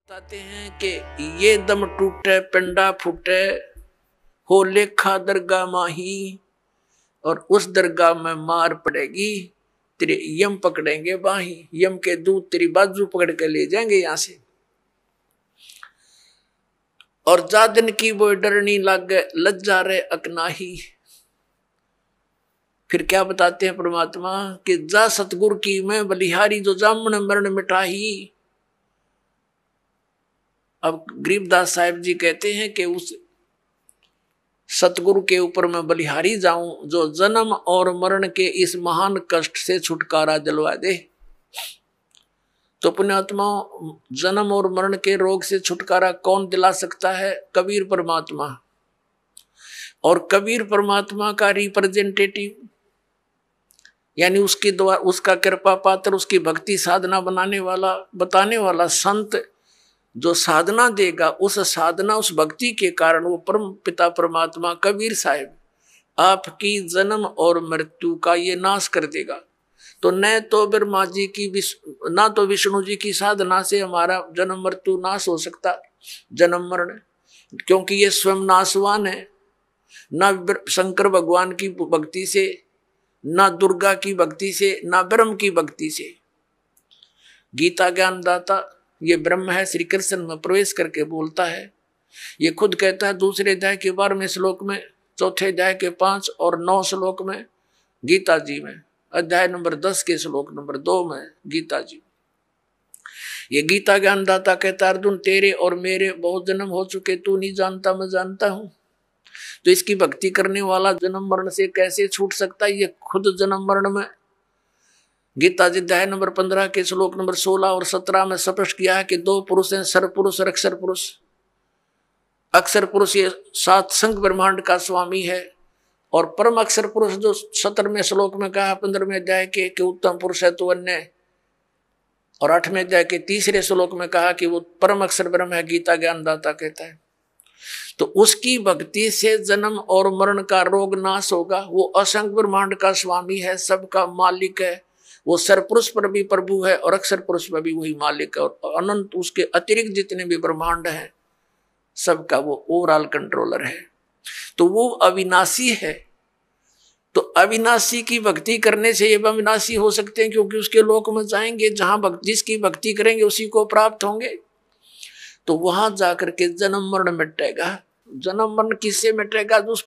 बताते हैं कि ये दम टूटे पिंडा फूटे हो लेखा दरगाह माही, और उस दरगाह में मार पड़ेगी तेरे यम पकड़ेंगे बाही। यम के दूत तेरी बाजू पकड़ के ले जाएंगे यहां से। और जा दिन की वो डरनी लागे लज्जा रे अकनाही। फिर क्या बताते हैं परमात्मा कि जा सतगुरु की मैं बलिहारी जो जामन मरण मिटाही। अब गरीबदास साहिब जी कहते हैं कि उस सतगुरु के ऊपर मैं बलिहारी जाऊं जो जन्म और मरण के इस महान कष्ट से छुटकारा दिलवा दे। तो पुण्यात्मा, जन्म और मरण के रोग से छुटकारा कौन दिला सकता है? कबीर परमात्मा। और कबीर परमात्मा का रिप्रेजेंटेटिव यानी उसके द्वारा उसका कृपा पात्र, उसकी भक्ति साधना बनाने वाला बताने वाला संत जो साधना देगा, उस साधना उस भक्ति के कारण वो परम पिता परमात्मा कबीर साहिब आपकी जन्म और मृत्यु का ये नाश कर देगा। तो न तो ब्रह्मा जी की ना तो विष्णु जी की साधना से हमारा जन्म मृत्यु नाश हो सकता, जन्म मरण, क्योंकि ये स्वयं नाशवान है। ना शंकर भगवान की भक्ति से, ना दुर्गा की भक्ति से, ना ब्रह्म की भक्ति से। गीता ज्ञानदाता ये ब्रह्म है, श्री कृष्ण में प्रवेश करके बोलता है। ये खुद कहता है दूसरे अध्याय के 12वें श्लोक में, चौथे अध्याय के 5 और 9 श्लोक में गीता जी में, अध्याय नंबर 10 के श्लोक नंबर 2 में गीता जी। ये गीता ज्ञानदाता कहता अर्जुन तेरे और मेरे बहुत जन्म हो चुके, तू नहीं जानता मैं जानता हूं। तो इसकी भक्ति करने वाला जन्म मरण से कैसे छूट सकता है? ये खुद जन्म मरण में गीता जी अध्याय नंबर 15 के श्लोक नंबर 16 और 17 में स्पष्ट किया है कि 2 पुरुष हैं, सर पुरुष और अक्षर पुरुष। अक्षर पुरुष ये 7 संघ ब्रह्मांड का स्वामी है, और परम अक्षर पुरुष जो 17वें श्लोक में कहा 15वें अध्याय के उत्तम पुरुष है तो अन्य, और 8वें अध्याय के 3रे श्लोक में कहा कि वो परम अक्षर ब्रह्म है, गीता ज्ञानदाता कहता है। तो उसकी भक्ति से जन्म और मरण का रोग नाश होगा। वो असंख्य ब्रह्मांड का स्वामी है, सबका मालिक है। वो सरपुरुष पर भी प्रभु है और अक्षर पुरुष पर भी वही मालिक है, और अनंत उसके अतिरिक्त जितने भी ब्रह्मांड हैं सबका वो ओवरऑल कंट्रोलर है। तो वो अविनाशी है। तो अविनाशी की भक्ति करने से ये अविनाशी हो सकते हैं, क्योंकि उसके लोक में जाएंगे जहां जिसकी भक्ति करेंगे उसी को प्राप्त होंगे। तो वहां जाकर के जन्म मरण मिटेगा। जन्म मरण किससे मिटेगा?